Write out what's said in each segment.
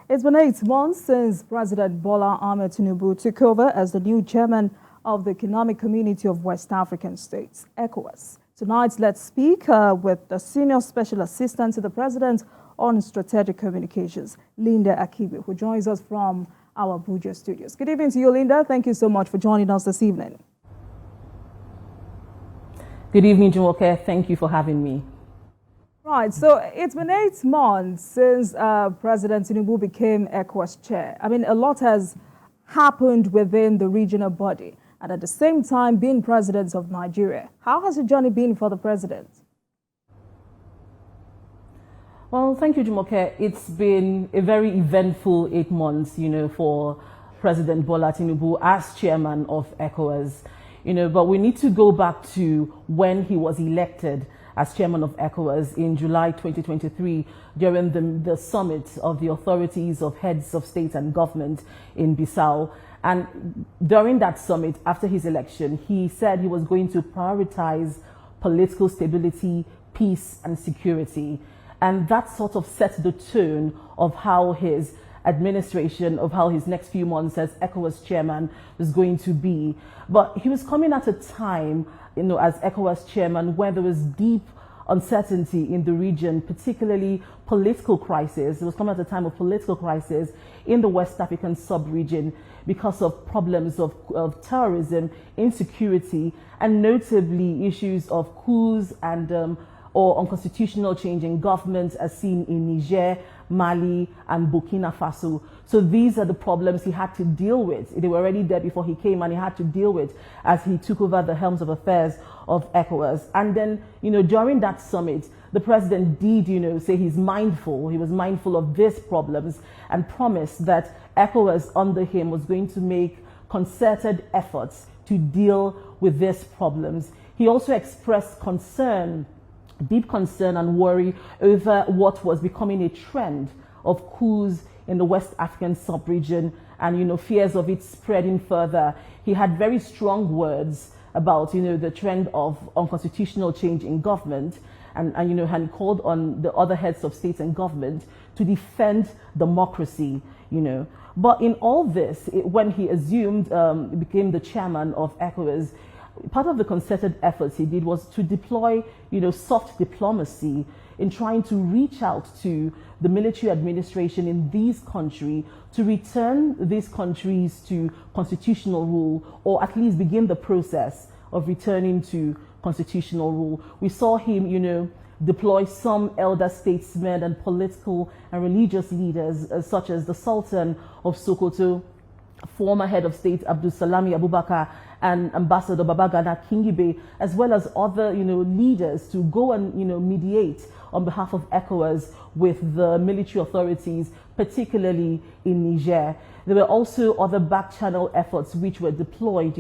It's been 8 months since President Bola Ahmed Tinubu took over as the new chairman of the Economic Community of West African States, ECOWAS. Tonight, let's speak with the Senior Special Assistant to the President on Strategic Communications, Linda Akhigbe, who joins us from our Abuja studios. Good evening to you, Linda. Thank you so much for joining us this evening. Good evening, Jumoke. Thank you for having me. Right, so it's been 8 months since President Tinubu became ECOWAS chair. I mean, a lot has happened within the regional body, and at the same time being president of Nigeria. How has the journey been for the president? Well, thank you, Jumoke. It's been a very eventful 8 months, for President Bola Tinubu as chairman of ECOWAS. But we need to go back to when he was elected as chairman of ECOWAS in July 2023 during the summit of the authorities of heads of state and government in Bissau. And during that summit, after his election, he said he was going to prioritize political stability, peace and security. And that sort of set the tone of how his administration, of how his next few months as ECOWAS chairman was going to be. But he was coming at a time, as ECOWAS chairman, where there was deep uncertainty in the region, particularly political crisis. It was coming at a time of political crisis in the West African sub-region because of problems of terrorism, insecurity, and notably issues of coups and or unconstitutional change in government as seen in Niger, Mali, and Burkina Faso. So these are the problems he had to deal with. They were already there before he came, and he had to deal with as he took over the helms of affairs of ECOWAS. And then, during that summit, the president did, say he was mindful of these problems and promised that ECOWAS under him was going to make concerted efforts to deal with these problems. He also expressed deep concern and worry over what was becoming a trend of coups in the West African sub-region and, fears of it spreading further. He had very strong words about, the trend of unconstitutional change in government and he called on the other heads of state and government to defend democracy, But in all this, when he became the chairman of ECOWAS, part of the concerted efforts he did was to deploy, soft diplomacy in trying to reach out to the military administration in these countries to return these countries to constitutional rule, or at least begin the process of returning to constitutional rule. We saw him, deploy some elder statesmen and political and religious leaders, such as the Sultan of Sokoto, former head of state Abdulsalami Abubakar, and Ambassador Babagana Akhigbe, as well as other, leaders to go and, mediate on behalf of ECOWAS with the military authorities, particularly in Niger. There were also other back-channel efforts which were deployed,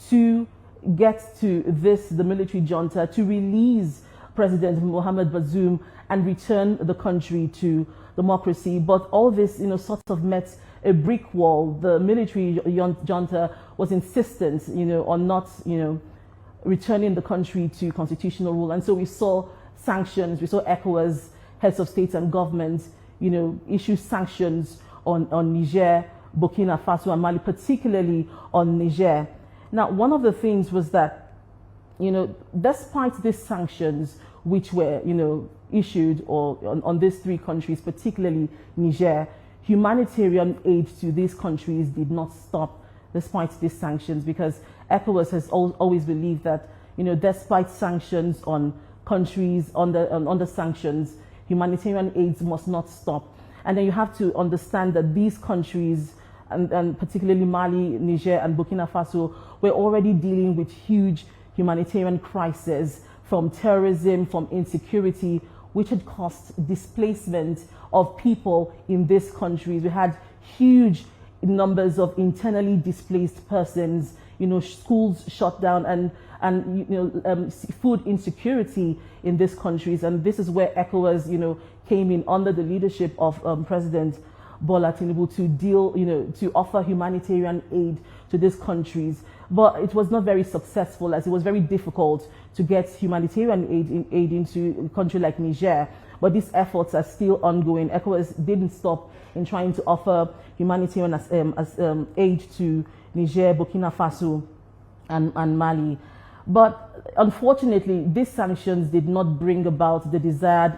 to get to the military junta, to release President Mohamed Bazoum and return the country to democracy. But all this, sort of met a brick wall. The military junta was insistent, on not, returning the country to constitutional rule. And so we saw sanctions, we saw ECOWAS, heads of state and government, issue sanctions on Niger, Burkina Faso and Mali, particularly on Niger. Now, one of the things was that, despite these sanctions, which were, issued on these three countries, particularly Niger, humanitarian aid to these countries did not stop despite these sanctions, because ECOWAS has always believed that, despite sanctions on countries under sanctions, humanitarian aid must not stop. And then you have to understand that these countries, and particularly Mali, Niger, and Burkina Faso, were already dealing with huge humanitarian crises from terrorism, from insecurity, which had caused displacement of people in these countries. We had huge numbers of internally displaced persons, schools shut down, and food insecurity in these countries. And this is where ECOWAS, came in under the leadership of President Bola Tinubu to deal, to offer humanitarian aid to these countries. But it was not very successful, as it was very difficult to get humanitarian aid into a country like Niger. But these efforts are still ongoing. ECOWAS didn't stop in trying to offer humanitarian aid to Niger, Burkina Faso, and Mali. But unfortunately, these sanctions did not bring about the desired,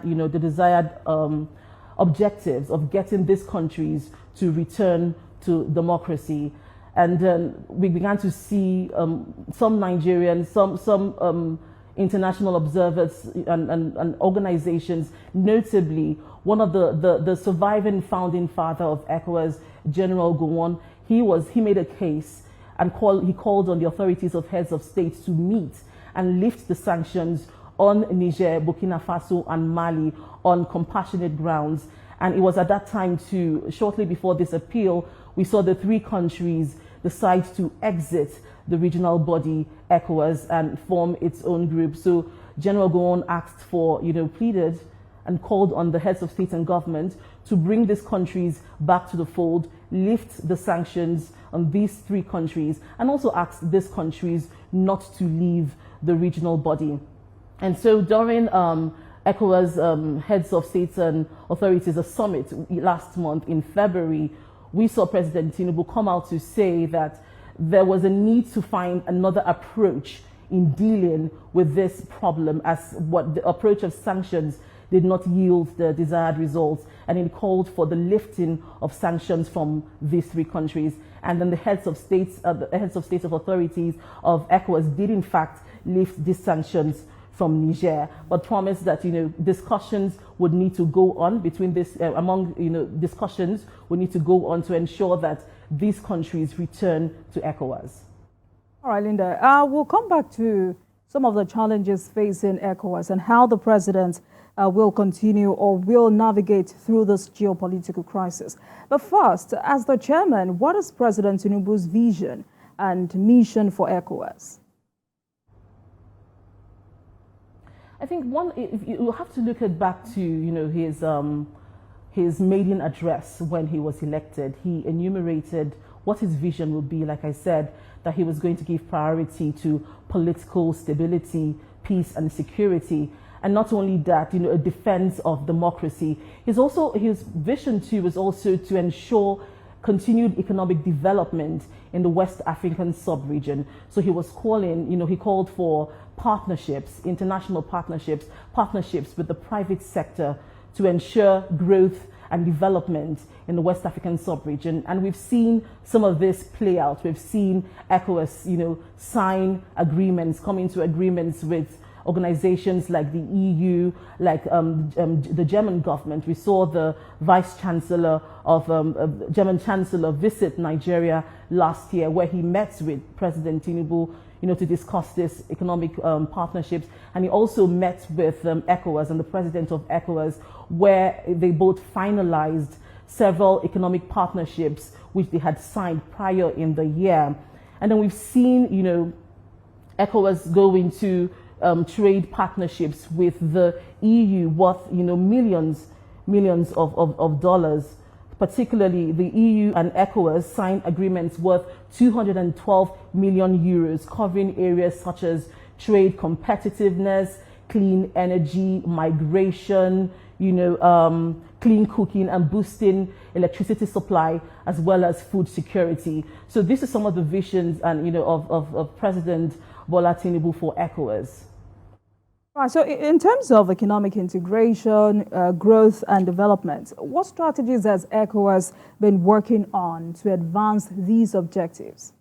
objectives of getting these countries to return to democracy. And we began to see some Nigerians, some international observers and organizations, notably one of the surviving founding father of ECOWAS, General Gowon. He made a case and he called on the authorities of heads of states to meet and lift the sanctions on Niger, Burkina Faso, and Mali on compassionate grounds. And it was at that time too, shortly before this appeal, we saw the three countries decide to exit the regional body ECOWAS and form its own group. So General Gowon asked for, pleaded and called on the heads of state and government to bring these countries back to the fold, lift the sanctions on these three countries, and also asked these countries not to leave the regional body. And so during ECOWAS heads of states and authorities, a summit last month in February, we saw President Tinubu come out to say that there was a need to find another approach in dealing with this problem, as what the approach of sanctions did not yield the desired results, and it called for the lifting of sanctions from these three countries. And then the heads of states of authorities of ECOWAS did in fact lift these sanctions from Niger, but promised that discussions would need to go on between this discussions would need to go on to ensure that these countries return to ECOWAS. All right, Linda, we'll come back to some of the challenges facing ECOWAS and how the president will continue or will navigate through this geopolitical crisis. But first, as the chairman, what is President Tinubu's vision and mission for ECOWAS? I think you have to look back to his maiden address when he was elected. He enumerated what his vision would be. Like I said, that he was going to give priority to political stability, peace, and security. And not only that, a defense of democracy. His vision too was also to ensure continued economic development in the West African sub-region. So he was he called for partnerships, international partnerships with the private sector to ensure growth and development in the West African sub-region. And we've seen some of this play out. We've seen ECOWAS, sign agreements, come into agreements with organizations like the EU, like the German government. We saw the Vice Chancellor of German Chancellor visit Nigeria last year, where he met with President Tinubu, to discuss this economic partnerships. And he also met with ECOWAS and the president of ECOWAS, where they both finalized several economic partnerships which they had signed prior in the year. And then we've seen, ECOWAS go into trade partnerships with the EU worth, millions of dollars. Particularly, the EU and ECOWAS signed agreements worth 212 million euros, covering areas such as trade competitiveness, clean energy, migration, clean cooking, and boosting electricity supply, as well as food security. So this is some of the visions and of President Bola Tinubu for ECOWAS. Right, so in terms of economic integration, growth and development, what strategies has ECOWAS been working on to advance these objectives?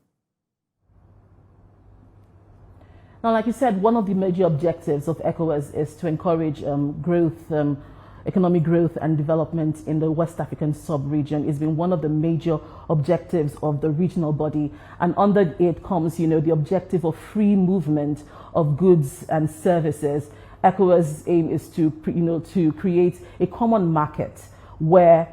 Now, like you said, one of the major objectives of ECOWAS is to encourage growth, economic growth and development in the West African sub-region. It's been one of the major objectives of the regional body. And under it comes, the objective of free movement of goods and services. ECOWAS' aim is to create a common market where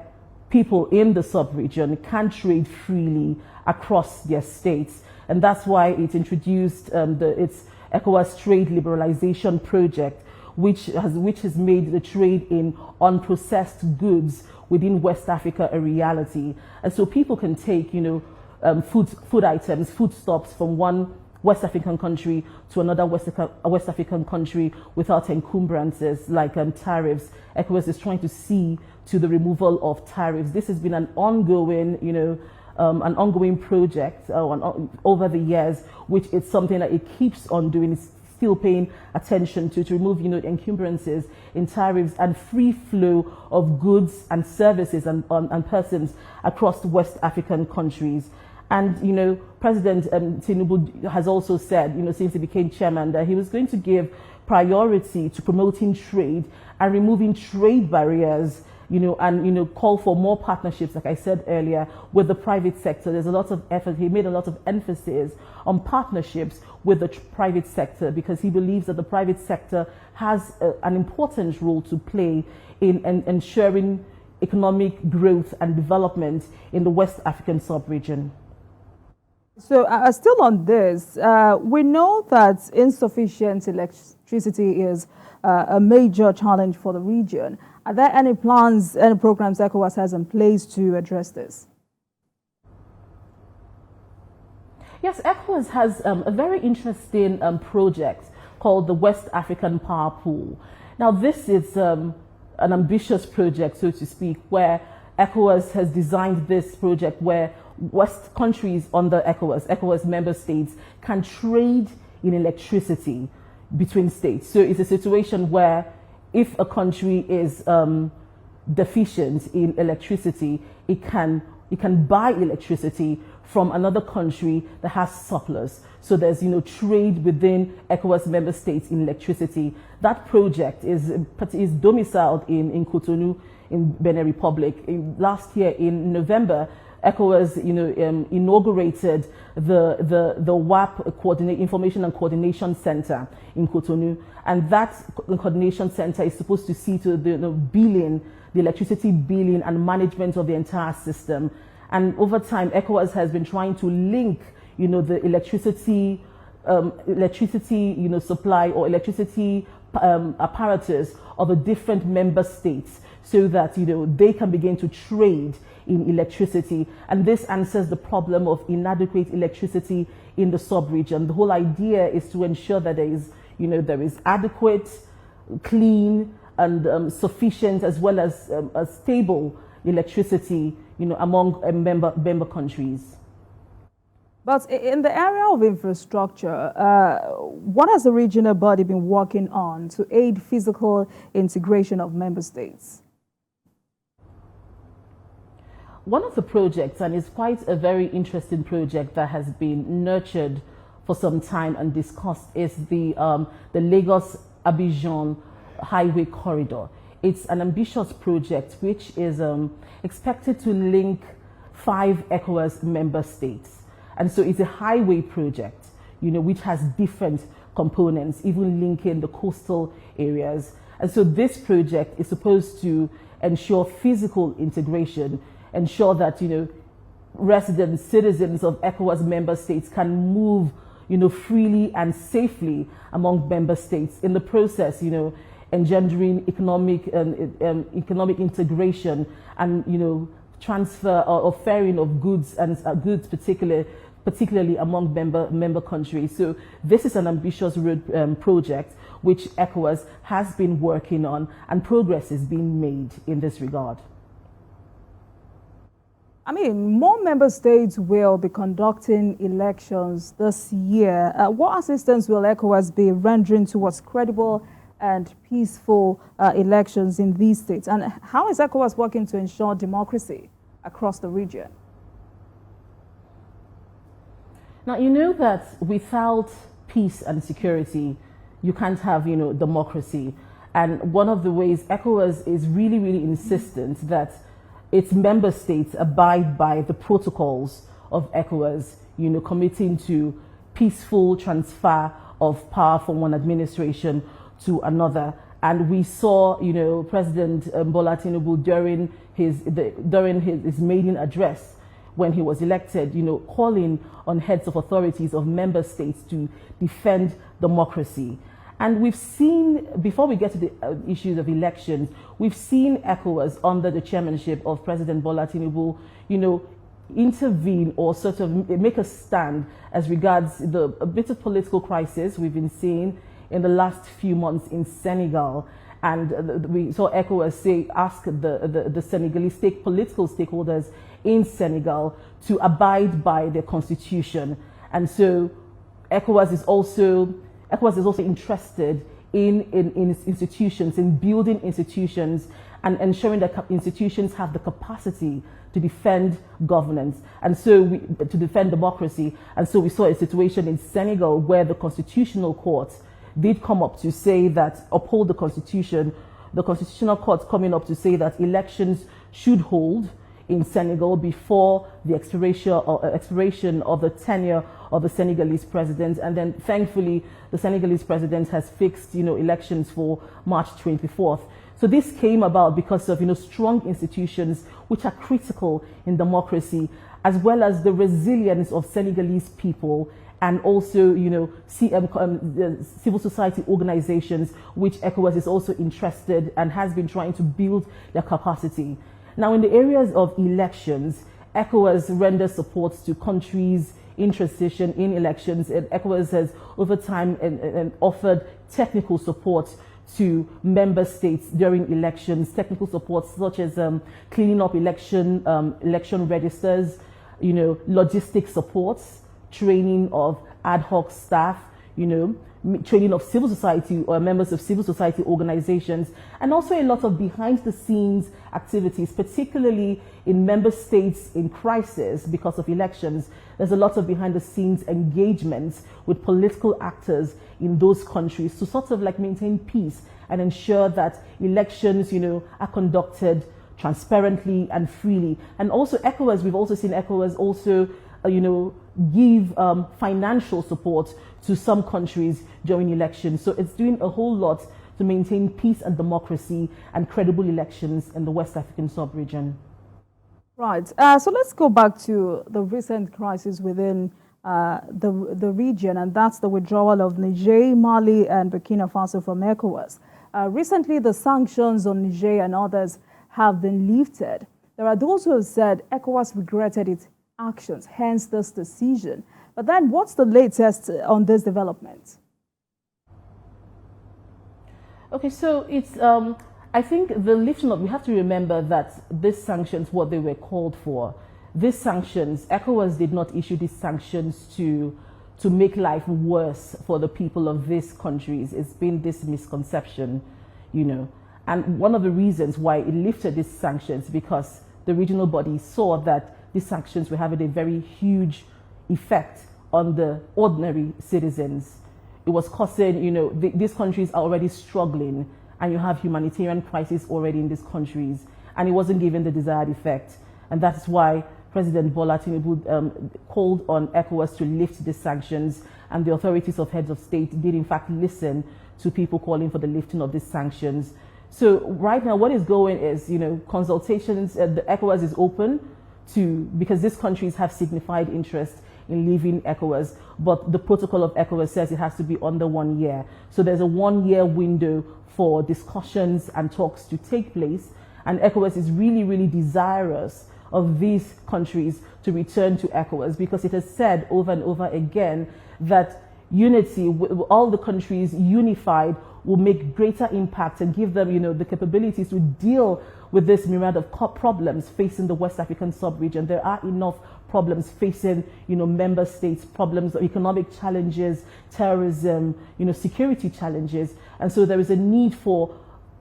people in the sub-region can trade freely across their states. And that's why it introduced its ECOWAS Trade Liberalization Project, which has made the trade in unprocessed goods, within West Africa a reality. And so people can take, food items, foodstuffs from one West African country to another West African country without encumbrances like tariffs. ECOWAS is trying to see to the removal of tariffs. This has been an ongoing, project over the years, which is something that it keeps on doing. It's still paying attention to remove, encumbrances in tariffs and free flow of goods and services and persons across West African countries. And, President Tinubu has also said, since he became chairman, that he was going to give priority to promoting trade and removing trade barriers, and, call for more partnerships, like I said earlier, with the private sector. There's a lot of effort. He made a lot of emphasis on partnerships with the private sector because he believes that the private sector has an important role to play in ensuring economic growth and development in the West African sub-region. So still on this, we know that insufficient electricity is a major challenge for the region. Are there any plans, any programs ECOWAS has in place to address this? Yes, ECOWAS has a very interesting project called the West African Power Pool. Now, this is an ambitious project, so to speak, where ECOWAS has designed this project where West countries under ECOWAS member states can trade in electricity between states. So it's a situation where if a country is deficient in electricity, it can buy electricity from another country that has surplus. So there's trade within ECOWAS member states in electricity. That project is domiciled in Cotonou in Benin Republic. Last year in November, ECOWAS, inaugurated the WAP Information and Coordination Center in Cotonou, and that coordination center is supposed to see to the electricity billing and management of the entire system. And over time, ECOWAS has been trying to link, the electricity supply or electricity apparatus of the different member states, so that they can begin to trade in electricity. And this answers the problem of inadequate electricity in the sub-region. The whole idea is to ensure that there is adequate, clean, and sufficient, as well as a stable electricity, among member countries. But in the area of infrastructure, what has the regional body been working on to aid physical integration of member states? One of the projects, and it's quite a very interesting project that has been nurtured for some time and discussed, is the Lagos-Abidjan highway corridor. It's an ambitious project which is expected to link 5 ECOWAS member states. And so it's a highway project, which has different components, even linking the coastal areas. And so this project is supposed to ensure physical integration, ensure that, residents, citizens of ECOWAS member states can move, freely and safely among member states. In the process, engendering economic integration and, transfer or ferrying of goods and goods particularly among member countries. So this is an ambitious project which ECOWAS has been working on, and progress is being made in this regard. I mean, more member states will be conducting elections this year. What assistance will ECOWAS be rendering towards credible and peaceful elections in these states? And how is ECOWAS working to ensure democracy across the region? Now, that without peace and security, you can't have, democracy. And one of the ways ECOWAS is really, really insistent that its member states abide by the protocols of ECOWAS, committing to peaceful transfer of power from one administration to another. And we saw, President Bola Tinubu during his maiden address when he was elected, calling on heads of authorities of member states to defend democracy. And we've seen, before we get to the issues of elections, we've seen ECOWAS under the chairmanship of President Bola Tinubu, intervene or sort of make a stand as regards a bit of political crisis we've been seeing in the last few months in Senegal. And we saw ECOWAS ask the Senegalese political stakeholders in Senegal to abide by their constitution. And so ECOWAS is also interested in institutions, in building institutions and ensuring that institutions have the capacity to defend governance and so to defend democracy. And so we saw a situation in Senegal where the Constitutional Court did come up to say that, uphold the Constitution, the Constitutional Court coming up to say that elections should hold in Senegal before the expiration of the tenure of the Senegalese president. And then thankfully, the Senegalese president has fixed, elections for March 24th. So this came about because of, strong institutions which are critical in democracy, as well as the resilience of Senegalese people and also, civil society organizations, which ECOWAS is also interested and has been trying to build their capacity. Now, in the areas of elections, ECOWAS renders support to countries in transition in elections, and ECOWAS has over time and offered technical support to member states during elections, technical support such as cleaning up election registers, logistics supports, training of ad hoc staff, training of civil society or members of civil society organizations, and also a lot of behind the scenes activities, particularly in member states in crisis because of elections. There's a lot of behind the scenes engagements with political actors in those countries to sort of maintain peace and ensure that elections, are conducted transparently and freely. And also ECOWAS, we've also seen ECOWAS also, give financial support to some countries during elections. So it's doing a whole lot to maintain peace and democracy and credible elections in the West African sub-region. Right. So let's go back to the recent crisis within the region, and that's the withdrawal of Niger, Mali, and Burkina Faso from ECOWAS. Recently, the sanctions on Niger and others have been lifted. There are those who have said ECOWAS regretted its actions, hence this decision. But then what's the latest on this development? Okay, so it's, I think the lifting of, we have to remember that these sanctions, what they were called for, these sanctions, ECOWAS did not issue these sanctions to make life worse for the people of these countries. It's been this misconception, And one of the reasons why it lifted these sanctions, because the regional body saw that these sanctions were having a very huge effect on the ordinary citizens. It was causing, these countries are already struggling, and you have humanitarian crisis already in these countries, and it wasn't given the desired effect. And that's why President Bola Tinubu called on ECOWAS to lift the sanctions, and the authorities of heads of state did in fact listen to people calling for the lifting of these sanctions. So right now what is going is, consultations, the ECOWAS is open because these countries have signified interest in leaving ECOWAS, but the protocol of ECOWAS says it has to be under 1 year. So there's a 1 year window for discussions and talks to take place, and ECOWAS is really, really desirous of these countries to return to ECOWAS because it has said over and over again that unity, all the countries unified, will make greater impact and give them, the capabilities to deal with this myriad of problems facing the West African sub-region. There are enough problems facing, member states, problems of economic challenges, terrorism, security challenges. And so there is a need for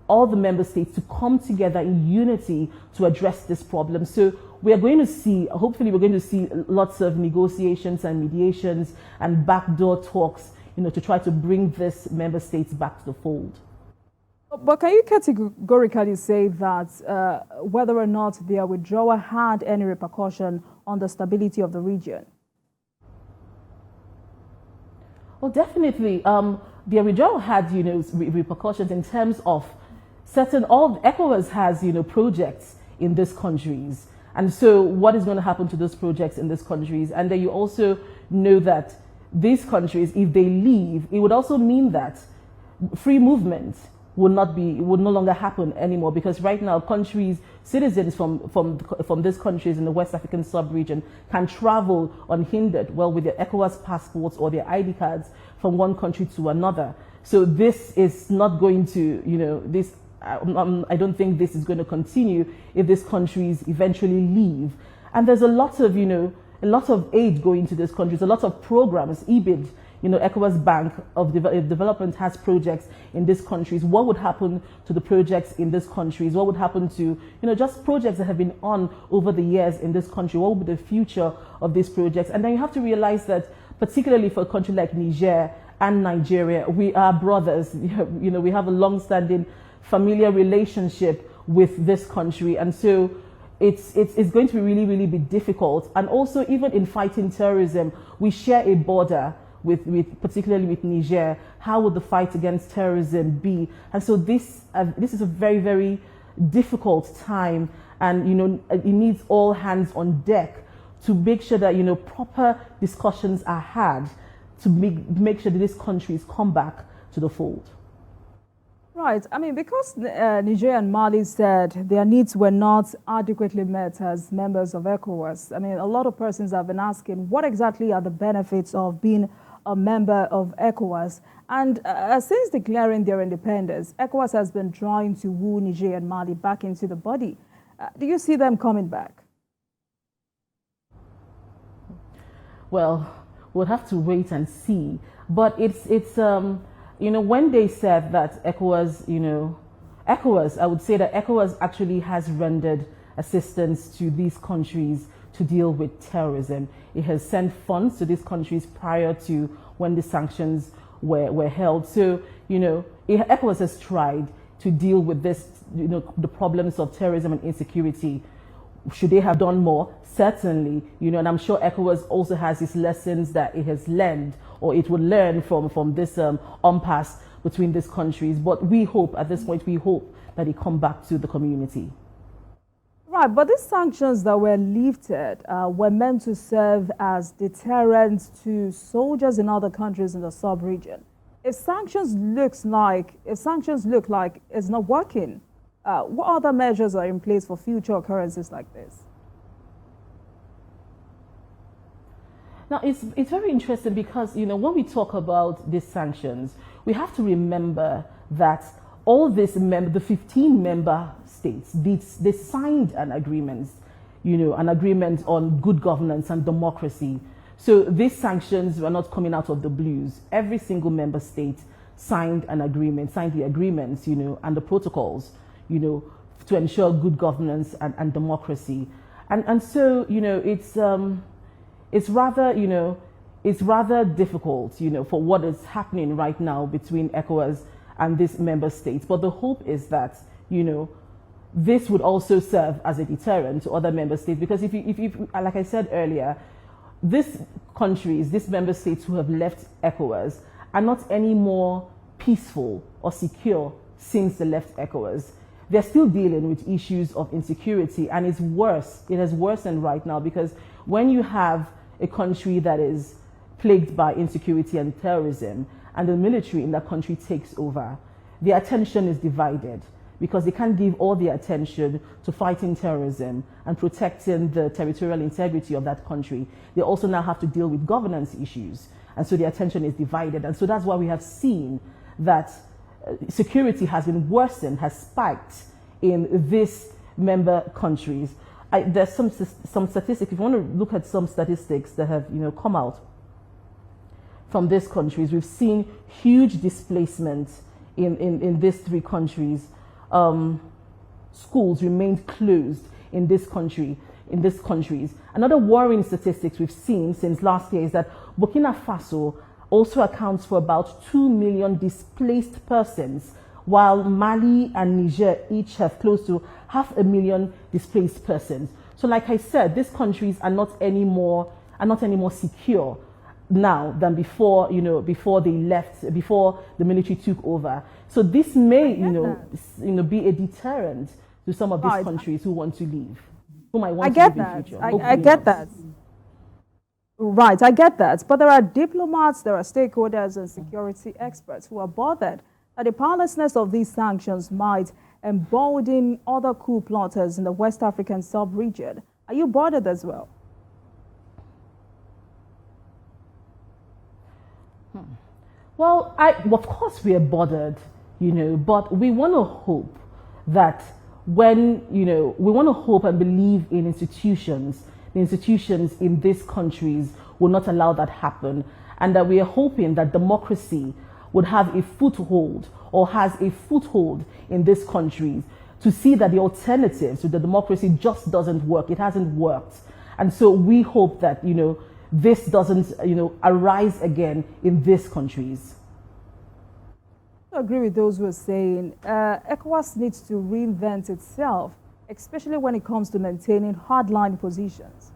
all the member states to come together in unity to address this problem. So we are going to see, hopefully we're going to see lots of negotiations and mediations and backdoor talks, to try to bring this member states back to the fold. But can you categorically say that whether or not their withdrawal had any repercussion on the stability of the region? Well, definitely. Their withdrawal had, repercussions in terms of ECOWAS has, projects in these countries. And so what is going to happen to those projects in these countries? And then you also know that these countries, if they leave, it would also mean that free movement would no longer happen anymore, because right now citizens from these countries in the West African sub-region can travel unhindered, well, with their ECOWAS passports or their ID cards from one country to another. So this is not going to, I don't think this is going to continue if these countries eventually leave. And there's a lot of aid going to these countries, a lot of programs, EBID, ECOWAS Bank of Development has projects in these countries. What would happen to the projects in these countries? What would happen to, just projects that have been on over the years in this country? What would be the future of these projects? And then you have to realize that, particularly for a country like Niger and Nigeria, we are brothers. We have a long-standing familiar relationship with this country. And so it's going to really, really be difficult. And also, even in fighting terrorism, we share a border particularly with Niger. How would the fight against terrorism be? And so this is a very, very difficult time, and it needs all hands on deck to make sure that proper discussions are had to make sure that these countries come back to the fold. Right. I mean, because Niger and Mali said their needs were not adequately met as members of ECOWAS, I mean, a lot of persons have been asking, what exactly are the benefits of being a member of ECOWAS? And since declaring their independence, ECOWAS has been trying to woo Niger and Mali back into the body. Do you see them coming back? Well, we'll have to wait and see. But it's when they said that ECOWAS, I would say that ECOWAS actually has rendered assistance to these countries to deal with terrorism. It has sent funds to these countries prior to when the sanctions were held. So, ECOWAS has tried to deal with this, the problems of terrorism and insecurity. Should they have done more? Certainly, and I'm sure ECOWAS also has its lessons that it has learned, or it will learn from this impasse between these countries. But we hope, at this point, that it come back to the community. Right, but these sanctions that were lifted were meant to serve as deterrents to soldiers in other countries in the sub-region. If sanctions look like it's not working, what other measures are in place for future occurrences like this? Now, it's very interesting because, when we talk about these sanctions, we have to remember that all this the 15 member states, they signed an agreement, an agreement on good governance and democracy. So these sanctions were not coming out of the blues. Every single member state signed the agreements, and the protocols, to ensure good governance and democracy. And so, it's rather difficult, for what is happening right now between ECOWAS and these member states. But the hope is that, this would also serve as a deterrent to other member states. Because if you, like I said earlier, these countries, these member states who have left ECOWAS are not any more peaceful or secure since they left ECOWAS. They're still dealing with issues of insecurity, and it's worse. It has worsened right now, because when you have a country that is plagued by insecurity and terrorism, and the military in that country takes over, the attention is divided, because they can't give all the attention to fighting terrorism and protecting the territorial integrity of that country. They also now have to deal with governance issues, and so the attention is divided. And so that's why we have seen that security has been worsened, has spiked in these member countries. There's some statistics. If you want to look at some statistics that have come out from these countries, we've seen huge displacement in these three countries. Schools remained closed in these countries. Another worrying statistics we've seen since last year is that Burkina Faso also accounts for about 2 million displaced persons, while Mali and Niger each have close to 500,000 displaced persons. So, like I said, these countries are not any more secure now than before, before they left, before the military took over. So this may, be a deterrent to some of these countries who want to leave, who might want to leave in the future. I get that. Right, I get that. But there are diplomats, there are stakeholders and security experts who are bothered that the powerlessness of these sanctions might embolden other coup plotters in the West African sub-region. Are you bothered as well? Well, of course we are bothered, but we want to hope that when, we want to hope and believe in institutions, the institutions in these countries will not allow that happen, and that we are hoping that democracy would have a foothold or has a foothold in these countries to see that the alternatives to the democracy just doesn't work. It hasn't worked. And so we hope that, this doesn't, arise again in these countries. I agree with those who are saying ECOWAS needs to reinvent itself, especially when it comes to maintaining hardline positions.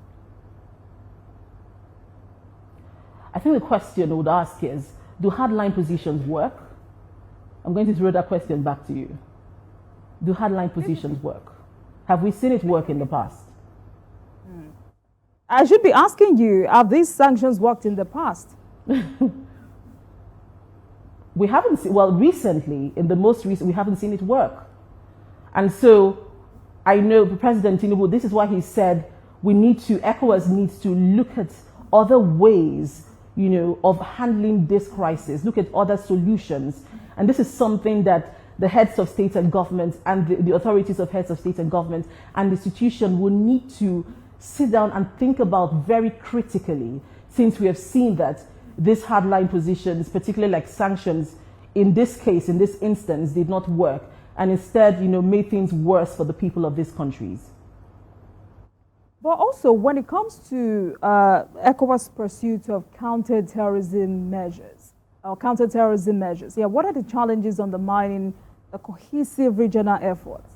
I think the question I would ask is, do hardline positions work? I'm going to throw that question back to you. Do hardline positions work? Have we seen it work in the past? I should be asking you, have these sanctions worked in the past? We haven't seen, well, recently, in the most recent, we haven't seen it work. And so I know President Tinubu, this is why he said ECOWAS needs to look at other ways, of handling this crisis, look at other solutions. And this is something that the heads of state and government and the authorities of heads of state and government and the institution will need to sit down and think about very critically, since we have seen that these hardline positions, particularly like sanctions, in this case, in this instance, did not work, and instead, made things worse for the people of these countries. But also, when it comes to ECOWAS' pursuit of counter-terrorism measures, what are the challenges undermining the cohesive regional efforts?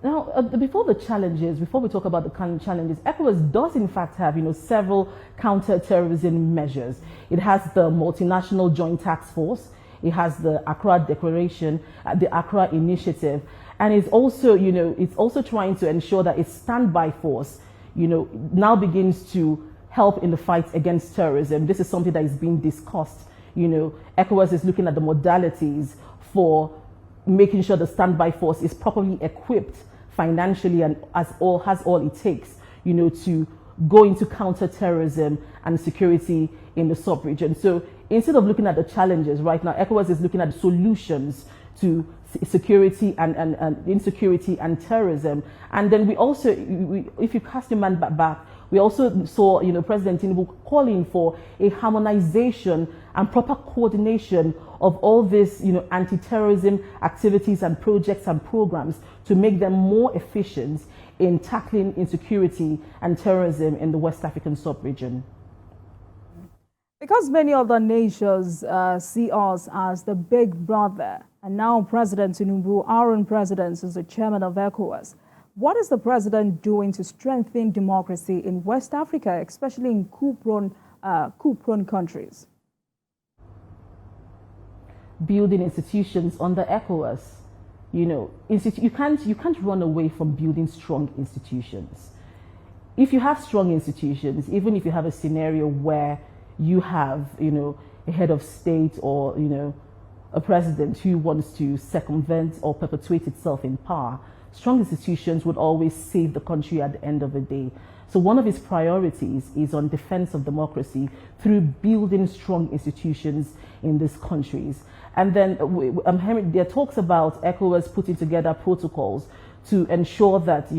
Now, before we talk about the challenges, ECOWAS does in fact have, several counter-terrorism measures. It has the multinational joint task force, it has the Accra Declaration, the Accra Initiative, and it's also trying to ensure that its standby force, now begins to help in the fight against terrorism. This is something that is being discussed. ECOWAS is looking at the modalities for making sure the standby force is properly equipped financially and has all it takes, to go into counter-terrorism and security in the sub-region. So instead of looking at the challenges right now, ECOWAS is looking at solutions to security and insecurity and terrorism. And then we also, if you cast your mind back, we also saw, President Tinubu calling for a harmonization and proper coordination of all these, anti-terrorism activities and projects and programs to make them more efficient in tackling insecurity and terrorism in the West African sub-region. Because many other nations see us as the big brother, and now President Tinubu, our own president, is the chairman of ECOWAS, what is the president doing to strengthen democracy in West Africa, especially in coup-prone countries? Building institutions under ECOWAS. You can't run away from building strong institutions. If you have strong institutions, even if you have a scenario where you have, a head of state or, a president who wants to circumvent or perpetuate itself in power, strong institutions would always save the country at the end of the day. So one of his priorities is on defense of democracy through building strong institutions in these countries. And then there are talks about ECOWAS putting together protocols to ensure that,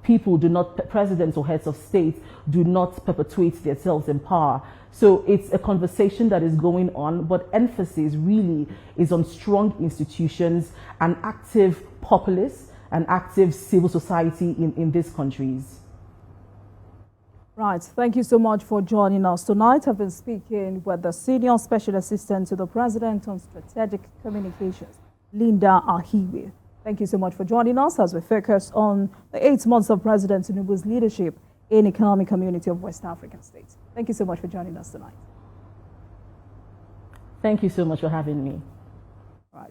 people do not, presidents or heads of state do not perpetuate themselves in power. So it's a conversation that is going on, but emphasis really is on strong institutions and active populace and active civil society in these countries. Right. Thank you so much for joining us tonight. I've been speaking with the Senior Special Assistant to the President on Strategic Communications, Linda Akhigbe. Thank you so much for joining us as we focus on the 8 months of President Tinubu's leadership in Economic Community of West African States. Thank you so much for joining us tonight. Thank you so much for having me.